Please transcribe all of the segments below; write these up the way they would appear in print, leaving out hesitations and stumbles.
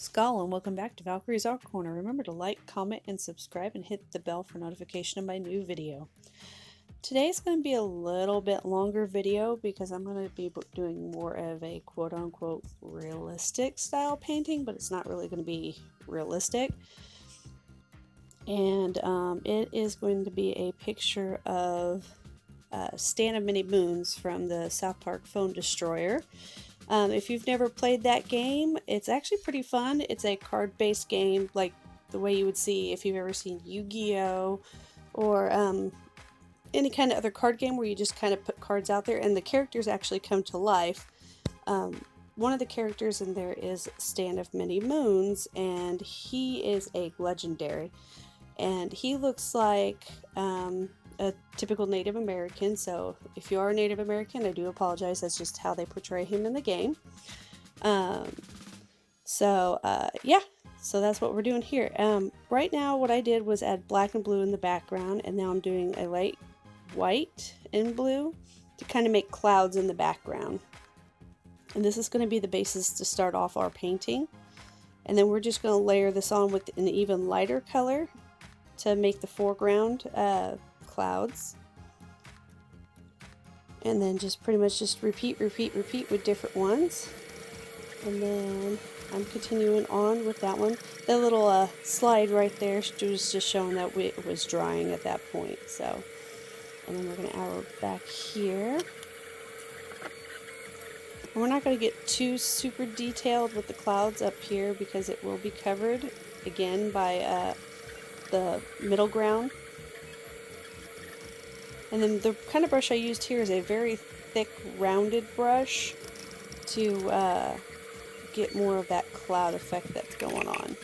Skull and welcome back to Valkyrie's Art Corner. Remember to like, comment, and subscribe and hit the bell for notification of my new video. Today's going to be a little bit longer video because I'm going to be doing more of a quote-unquote realistic style painting, but it's not really going to be realistic. And it is going to be a picture of Stand of Many Moons from the South Park Phone Destroyer. If you've never played that game, it's actually pretty fun. It's a card-based game like the way you would see if you've ever seen Yu-Gi-Oh! Or any kind of other card game where you just kind of put cards out there and the characters actually come to life. One of the characters in there is Stand of Many Moons, and he is a legendary. And he looks like a typical Native American, so if you are a Native American, I do apologize, that's just how they portray him in the game. Yeah, so that's what we're doing here. Right now what I did was add black and blue in the background, and now I'm doing a light white and blue to kind of make clouds in the background. And this is going to be the basis to start off our painting. And then we're just going to layer this on with an even lighter color to make the foreground clouds, and then just pretty much just repeat with different ones. And then I'm continuing on with that one. The little slide right there was just showing that it was drying at that point. So, and then we're going to arrow back here. And we're not going to get too super detailed with the clouds up here because it will be covered again by the middle ground. And then the kind of brush I used here is a very thick rounded brush to get more of that cloud effect that's going on.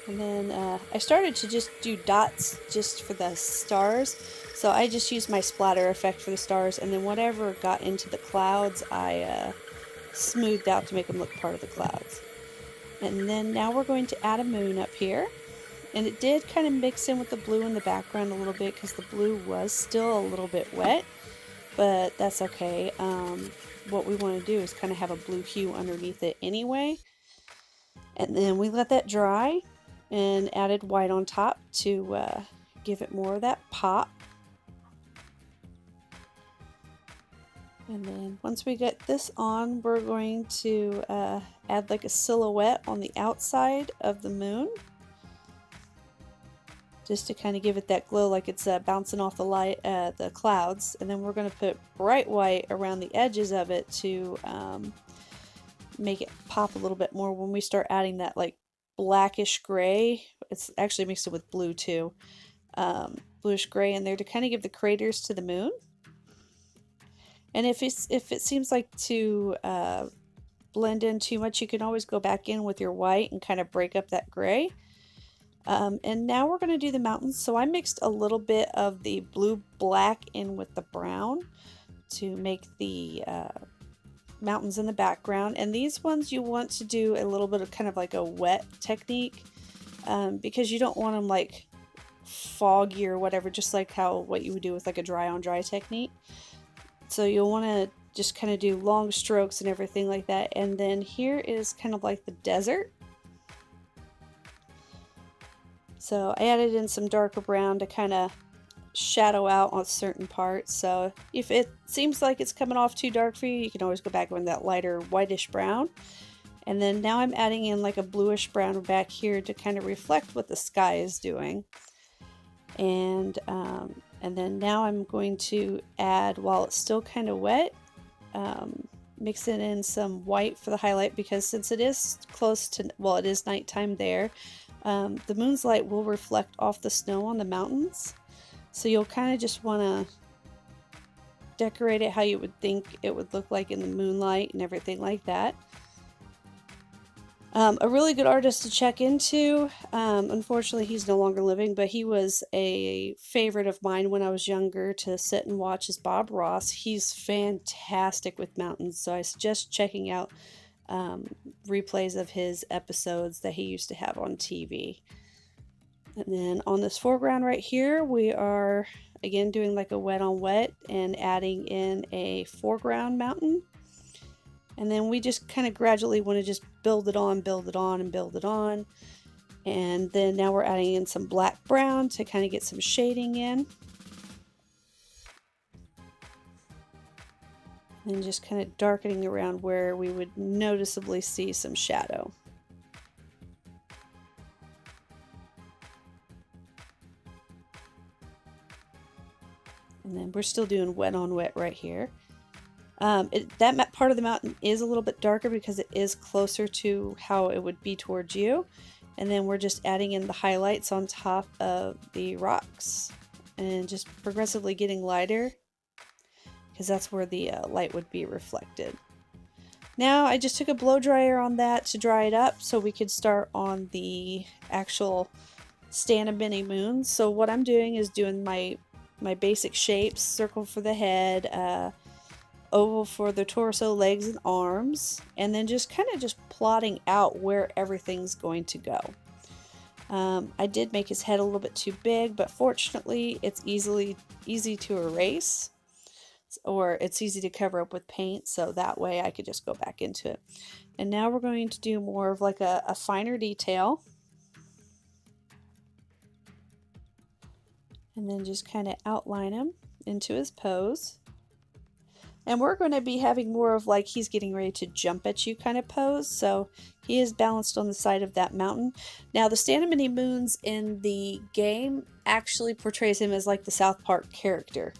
And then I started to just do dots just for the stars, so I just used my splatter effect for the stars, and then whatever got into the clouds I smoothed out to make them look part of the clouds. And then now we're going to add a moon up here, and it did kind of mix in with the blue in the background a little bit because the blue was still a little bit wet, but that's okay. What we want to do is kind of have a blue hue underneath it anyway, and then we let that dry and added white on top to give it more of that pop. And then once we get this on, we're going to add like a silhouette on the outside of the moon, just to kind of give it that glow like it's bouncing off the light, the clouds. And then we're going to put bright white around the edges of it to make it pop a little bit more when we start adding that like blackish gray. It's actually mixed it with blue too, bluish gray in there to kind of give the craters to the moon. And if it seems like to blend in too much, you can always go back in with your white and kind of break up that gray. And now we're going to do the mountains. So I mixed a little bit of the blue-black in with the brown to make the mountains in the background. And these ones you want to do a little bit of kind of like a wet technique because you don't want them like foggy or whatever, just like what you would do with like a dry on dry technique. So you'll want to just kind of do long strokes and everything like that. And then here is kind of like the desert. So I added in some darker brown to kind of shadow out on certain parts. So if it seems like it's coming off too dark for you, you can always go back with that lighter whitish brown. And then now I'm adding in like a bluish brown back here to kind of reflect what the sky is doing. And then now I'm going to add, while it's still kind of wet, mix it in some white for the highlight, because since it is close to, well, it is nighttime there, the moon's light will reflect off the snow on the mountains. So you'll kind of just want to decorate it how you would think it would look like in the moonlight and everything like that. A really good artist to check into, unfortunately he's no longer living, but he was a favorite of mine when I was younger to sit and watch, is Bob Ross. He's fantastic with mountains, so I suggest checking out replays of his episodes that he used to have on TV. And then on this foreground right here, we are again doing like a wet on wet and adding in a foreground mountain. And then we just kind of gradually want to just build it on, build it on, and build it on. And then now we're adding in some black brown to kind of get some shading in. And just kind of darkening around where we would noticeably see some shadow. And then we're still doing wet on wet right here. That part of the mountain is a little bit darker because it is closer to how it would be towards you. And then we're just adding in the highlights on top of the rocks and just progressively getting lighter because that's where the light would be reflected. Now I just took a blow dryer on that to dry it up so we could start on the actual stand of many moons. So what I'm doing is doing my basic shapes: circle for the head, oval for the torso, legs, and arms, and then just kind of just plotting out where everything's going to go. I did make his head a little bit too big, but fortunately it's easy to erase, or it's easy to cover up with paint, so that way I could just go back into it. And now we're going to do more of like a finer detail, and then just kind of outline him into his pose. And we're going to be having more of like he's getting ready to jump at you kind of pose. So he is balanced on the side of that mountain. Now the Stand of Many Moons in the game actually portrays him as like the South Park character.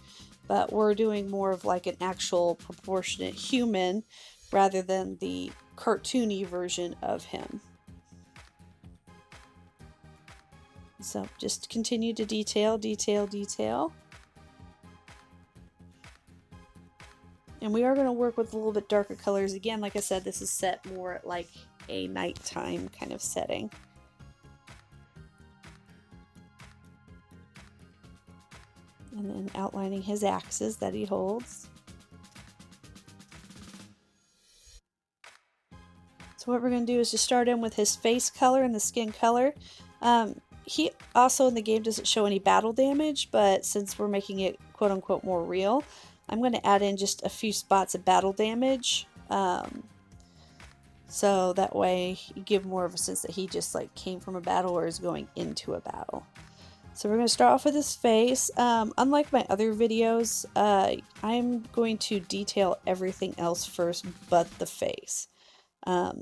But we're doing more of like an actual proportionate human rather than the cartoony version of him. So just continue to detail, detail, detail. And we are going to work with a little bit darker colors. Again, like I said, this is set more at like a nighttime kind of setting. And then outlining his axes that he holds. So what we're going to do is just start in with his face color and the skin color. He also in the game doesn't show any battle damage, but since we're making it quote unquote more real, I'm going to add in just a few spots of battle damage, so that way you give more of a sense that he just like came from a battle or is going into a battle. So we're going to start off with his face. Unlike my other videos, I'm going to detail everything else first but the face.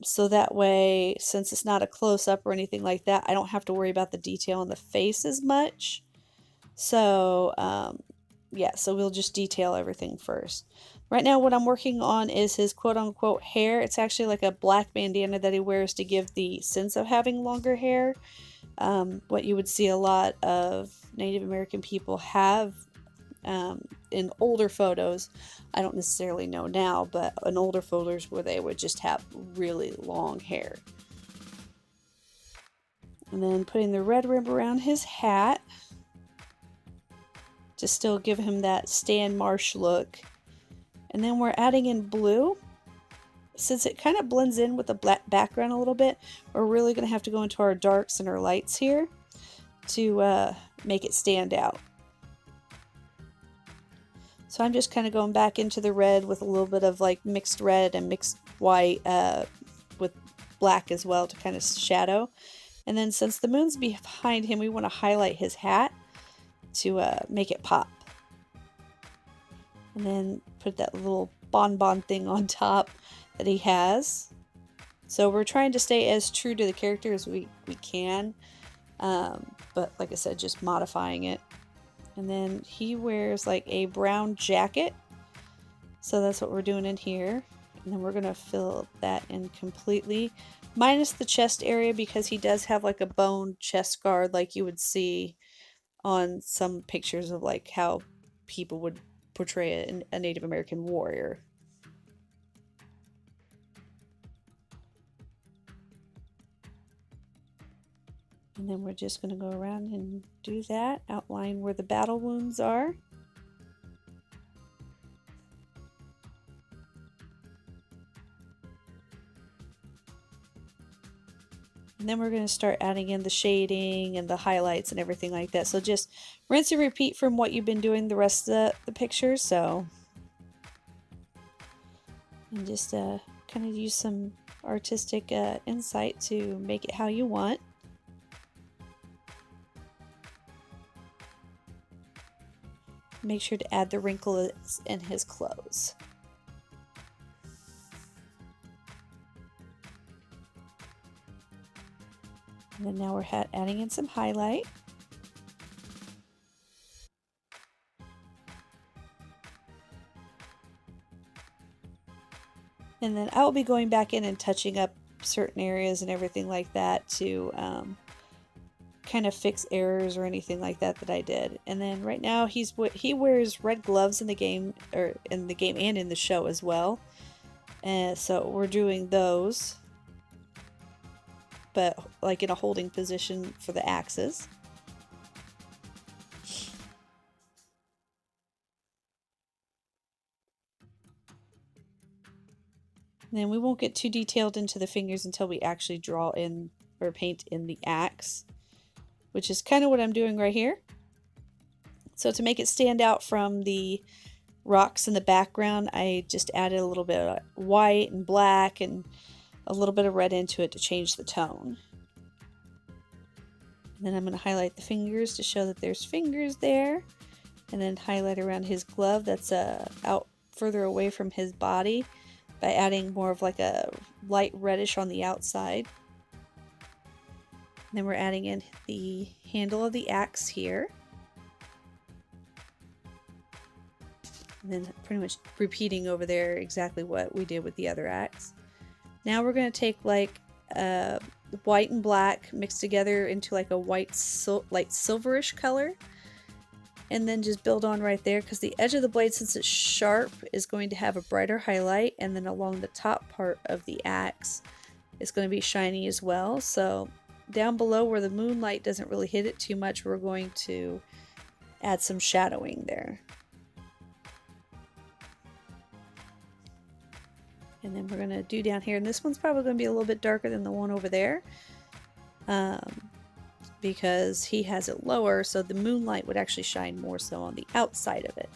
So that way, since it's not a close-up or anything like that, I don't have to worry about the detail on the face as much. So yeah, so we'll just detail everything first. Right now what I'm working on is his quote-unquote hair. It's actually like a black bandana that he wears to give the sense of having longer hair. What you would see a lot of Native American people have in older photos. I don't necessarily know now, but in older photos where they would just have really long hair. And then putting the red rim around his hat to still give him that Stan Marsh look. And then we're adding in blue. Since it kind of blends in with the black background a little bit, we're really going to have to go into our darks and our lights here to make it stand out. So I'm just kind of going back into the red with a little bit of like mixed red and mixed white with black as well to kind of shadow. And then since the moon's behind him, we want to highlight his hat to make it pop. And then put that little bonbon thing on top that he has. So we're trying to stay as true to the character as we can. But like I said, just modifying it. And then he wears like a brown jacket. So that's what we're doing in here. And then we're going to fill that in completely. Minus the chest area because he does have like a bone chest guard like you would see on some pictures of like how people would portray a Native American warrior. And then we're just going to go around and do that, outline where the battle wounds are. And then we're going to start adding in the shading and the highlights and everything like that. So just rinse and repeat from what you've been doing the rest of the pictures. So, and just kind of use some artistic insight to make it how you want. Make sure to add the wrinkles in his clothes. And then now we're adding in some highlight. And then I will be going back in and touching up certain areas and everything like that to kind of fix errors or anything like that that I did. And then right now he wears red gloves in the game, or in the game and in the show as well. And so we're doing those, but like in a holding position for the axes. And then we won't get too detailed into the fingers until we actually draw in or paint in the axe, which is kind of what I'm doing right here. So to make it stand out from the rocks in the background, I just added a little bit of white and black and a little bit of red into it to change the tone. And then I'm going to highlight the fingers to show that there's fingers there, and then highlight around his glove that's out further away from his body by adding more of like a light reddish on the outside. And then we're adding in the handle of the axe here. And then pretty much repeating over there exactly what we did with the other axe. Now we're going to take like white and black mixed together into like a light silverish color, and then just build on right there, because the edge of the blade, since it's sharp, is going to have a brighter highlight, and then along the top part of the axe is going to be shiny as well. So down below where the moonlight doesn't really hit it too much, we're going to add some shadowing there. And then we're going to do down here, and this one's probably going to be a little bit darker than the one over there, because he has it lower, so the moonlight would actually shine more so on the outside of it.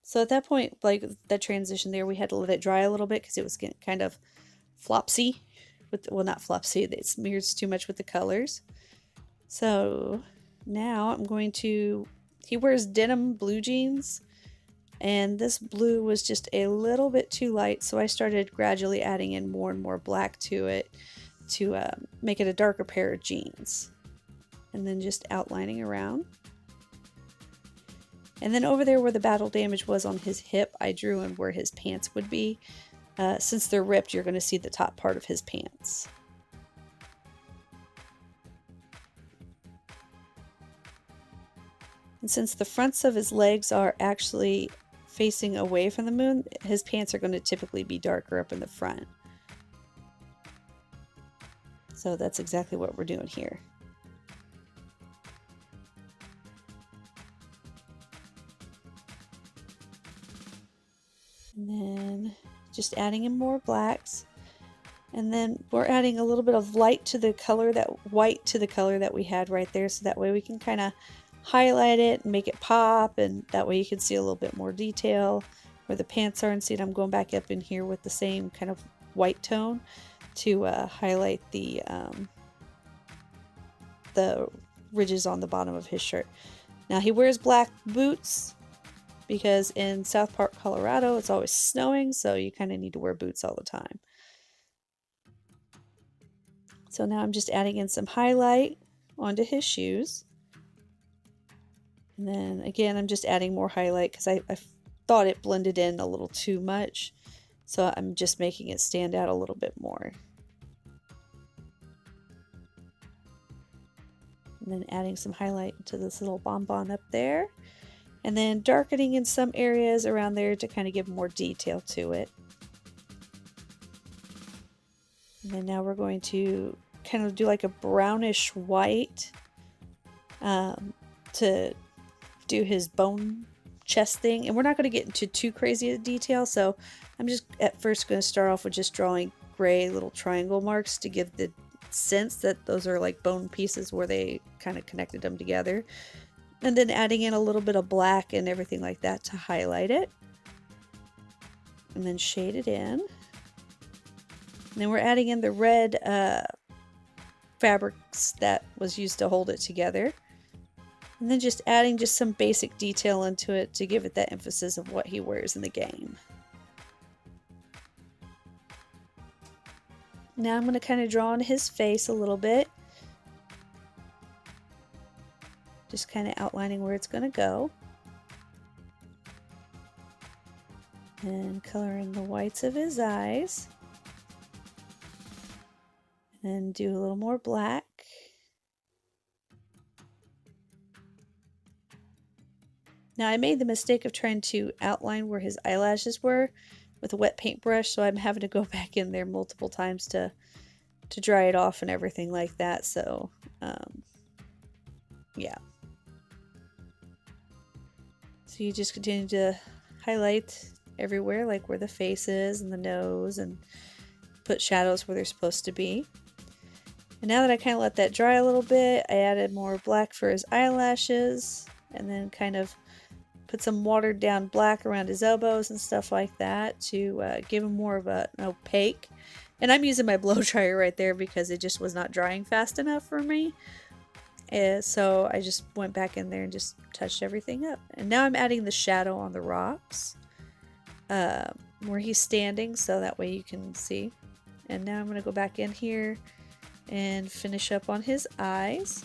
So at that point, like that transition there, we had to let it dry a little bit because it was getting kind of flopsy. Well, not flopsy, it smears too much with the colors. So now I'm going to... He wears denim blue jeans, and this blue was just a little bit too light, so I started gradually adding in more and more black to it to make it a darker pair of jeans. And then just outlining around. And then over there where the battle damage was on his hip, I drew in where his pants would be. Since they're ripped, you're going to see the top part of his pants. And since the fronts of his legs are actually facing away from the moon, his pants are going to typically be darker up in the front. So that's exactly what we're doing here. And then just adding in more blacks. And then we're adding a little bit of light to the color, white to the color that we had right there, so that way we can kind of highlight it and make it pop, and that way you can see a little bit more detail where the pants are. And see, I'm going back up in here with the same kind of white tone to highlight the ridges on the bottom of his shirt. Now he wears black boots because in South Park, Colorado, it's always snowing, so you kind of need to wear boots all the time. So now I'm just adding in some highlight onto his shoes. And then again, I'm just adding more highlight because I thought it blended in a little too much. So I'm just making it stand out a little bit more. And then adding some highlight to this little bonbon up there. And then darkening in some areas around there to kind of give more detail to it. And then now we're going to kind of do like a brownish white to do his bone chest thing. And we're not going to get into too crazy a detail, so I'm just at first going to start off with just drawing gray little triangle marks to give the sense that those are like bone pieces where they kind of connected them together. And then adding in a little bit of black and everything like that to highlight it. And then shade it in. And then we're adding in the red fabrics that was used to hold it together. And then just adding just some basic detail into it to give it that emphasis of what he wears in the game. Now I'm going to kind of draw on his face a little bit. Just kind of outlining where it's going to go. And coloring the whites of his eyes. And do a little more black. Now I made the mistake of trying to outline where his eyelashes were with a wet paintbrush, so I'm having to go back in there multiple times to dry it off and everything like that. So yeah. So you just continue to highlight everywhere, like where the face is and the nose, and put shadows where they're supposed to be. And now that I kind of let that dry a little bit, I added more black for his eyelashes, and then kind of put some watered down black around his elbows and stuff like that to give him more of an opaque. And I'm using my blow dryer right there because it just was not drying fast enough for me. So I just went back in there and just touched everything up. And now I'm adding the shadow on the rocks where he's standing, so that way you can see. And now I'm going to go back in here and finish up on his eyes.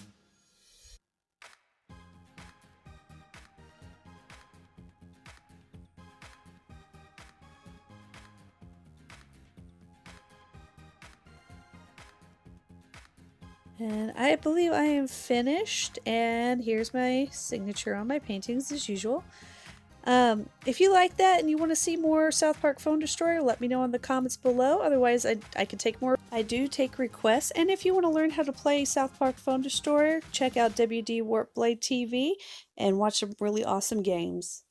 And I believe I am finished, and here's my signature on my paintings as usual. If you like that and you want to see more South Park Phone Destroyer, let me know in the comments below. Otherwise, I can take more. I do take requests, and if you want to learn how to play South Park Phone Destroyer, check out WD Warpblade TV and watch some really awesome games.